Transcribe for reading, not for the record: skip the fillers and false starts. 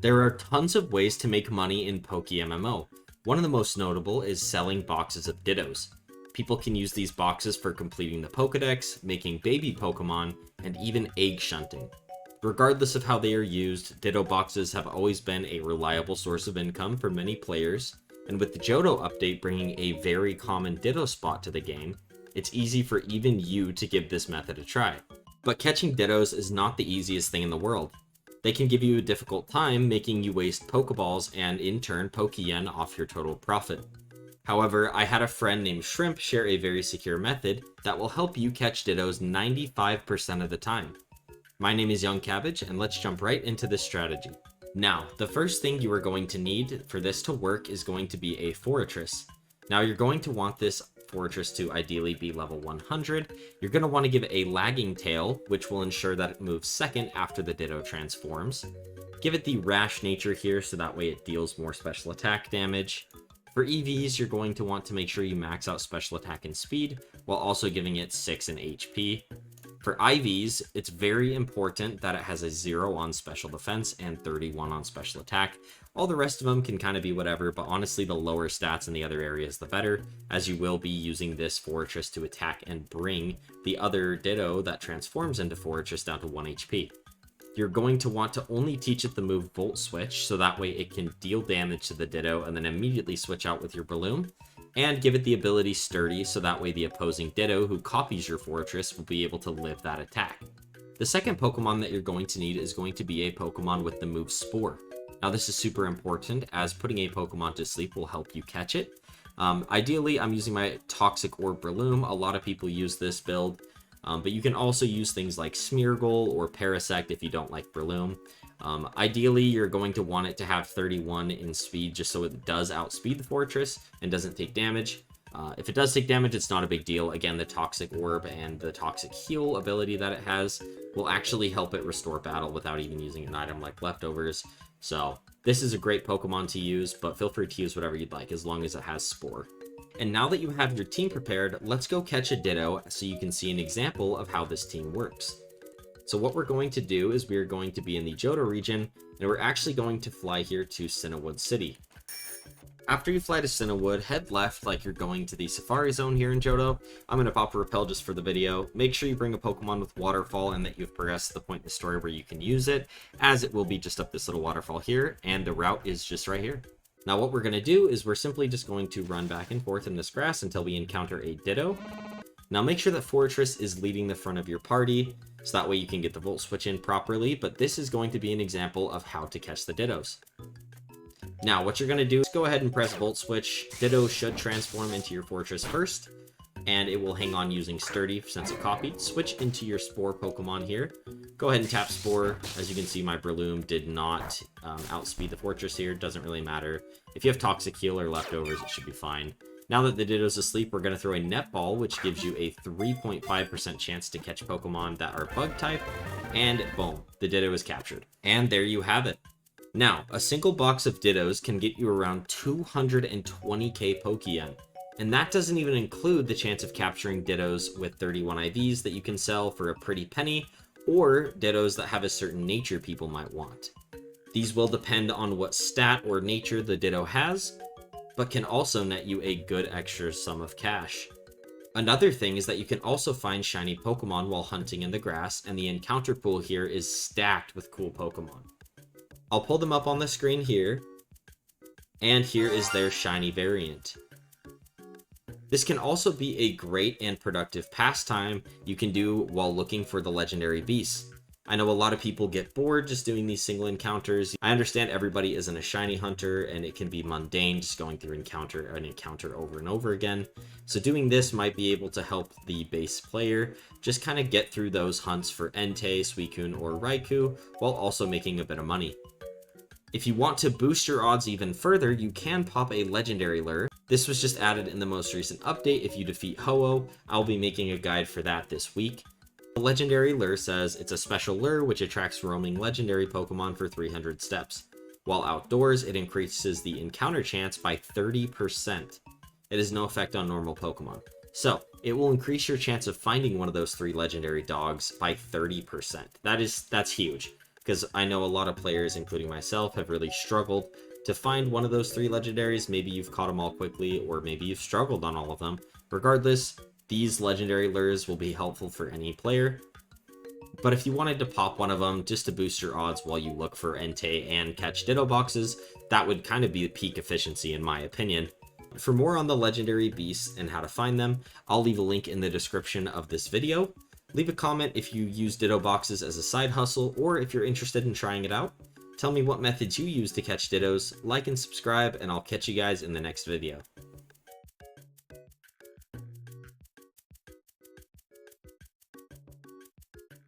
There are tons of ways to make money in PokeMMO. One of the most notable is selling boxes of Dittos. People can use these boxes for completing the Pokedex, making baby Pokemon, and even egg shunting. Regardless of how they are used, Ditto boxes have always been a reliable source of income for many players, and with the Johto update bringing a very common Ditto spot to the game, it's easy for even you to give this method a try. But catching Dittos is not the easiest thing in the world. They can give you a difficult time, making you waste Pokeballs and in turn Pokeyen off your total profit. However, I had a friend named Shrimp share a very secure method that will help you catch Dittos 95% of the time. My name is Young Cabbage, and let's jump right into this strategy. Now, the first thing you are going to need for this to work is going to be a Forretress. Now, you're going to want this Forretress to ideally be level 100. You're going to want to give it a lagging tail, which will ensure that it moves second after the Ditto transforms. Give it the rash nature here, so that way it deals more special attack damage. For EVs, you're going to want to make sure you max out special attack and speed, while also giving it 6 in HP. For IVs, it's very important that it has a 0 on special defense and 31 on special attack. All the rest of them can kind of be whatever, but honestly the lower stats in the other areas the better, as you will be using this Forretress to attack and bring the other Ditto that transforms into Forretress down to 1 HP. You're going to want to only teach it the move Volt Switch, so that way it can deal damage to the Ditto and then immediately switch out with your Breloom. And give it the ability Sturdy, so that way the opposing Ditto who copies your Forretress will be able to live that attack. The second Pokemon that you're going to need is going to be a Pokemon with the move Spore. Now this is super important, as putting a Pokemon to sleep will help you catch it. Ideally, I'm using my Toxic Orb Breloom. A lot of people use this build, but you can also use things like Smeargle or Parasect if you don't like Breloom. Ideally, you're going to want it to have 31 in speed, just so it does outspeed the Forretress and doesn't take damage. If it does take damage, it's not a big deal. Again, the Toxic Orb and the Toxic Heal ability that it has will actually help it restore battle without even using an item like Leftovers. So this is a great Pokemon to use, but feel free to use whatever you'd like, as long as it has Spore. And now that you have your team prepared, let's go catch a Ditto so you can see an example of how this team works. So what we're going to do is we're going to be in the Johto region, and we're actually going to fly here to Cinnawood City. After you fly to Cinnawood, head left like you're going to the Safari Zone here in Johto. I'm going to pop a repel just for the video. Make sure you bring a Pokemon with Waterfall and that you've progressed to the point in the story where you can use it, as it will be just up this little waterfall here, and the route is just right here. Now what we're going to do is we're simply just going to run back and forth in this grass until we encounter a Ditto. Now make sure that Forretress is leading the front of your party, so that way you can get the Volt Switch in properly, but this is going to be an example of how to catch the Dittos. Now what you're going to do is go ahead and press Volt Switch. Ditto should transform into your Forretress first, and it will hang on using Sturdy since it copied. Switch into your Spore Pokemon here. Go ahead and tap Spore. As you can see, my Breloom did not outspeed the Forretress here. Doesn't really matter. If you have Toxic Heal or Leftovers, it should be fine. Now that the Ditto's asleep, we're going to throw a Netball, which gives you a 3.5% chance to catch Pokemon that are Bug type, and boom, the Ditto is captured. And there you have it. Now, a single box of Dittos can get you around 220k Pokeyen, and that doesn't even include the chance of capturing Dittos with 31 IVs that you can sell for a pretty penny, or Dittos that have a certain nature people might want. These will depend on what stat or nature the Ditto has, but can also net you a good extra sum of cash. Another thing is that you can also find shiny Pokemon while hunting in the grass, and the encounter pool here is stacked with cool Pokemon. I'll pull them up on the screen here, and here is their shiny variant. This can also be a great and productive pastime you can do while looking for the legendary beasts. I know a lot of people get bored just doing these single encounters. I understand everybody isn't a shiny hunter, and it can be mundane just going through an encounter over and over again. So doing this might be able to help the base player just kind of get through those hunts for Entei, Suicune, or Raikou, while also making a bit of money. If you want to boost your odds even further, you can pop a legendary lure. This was just added in the most recent update. If you defeat Ho-Oh, I'll be making a guide for that this week. The legendary lure says it's a special lure which attracts roaming legendary Pokemon for 300 steps. While outdoors, it increases the encounter chance by 30%. It has no effect on normal Pokemon. So, it will increase your chance of finding one of those 3 legendary dogs by 30%. That's huge. because I know a lot of players, including myself, have really struggled to find one of those 3 legendaries. Maybe you've caught them all quickly, or maybe you've struggled on all of them. Regardless, these legendary lures will be helpful for any player. But if you wanted to pop one of them just to boost your odds while you look for Entei and catch Ditto boxes, that would kind of be the peak efficiency in my opinion. For more on the legendary beasts and how to find them, I'll leave a link in the description of this video. Leave a comment if you use Ditto boxes as a side hustle, or if you're interested in trying it out. Tell me what methods you use to catch Dittos, like and subscribe, and I'll catch you guys in the next video.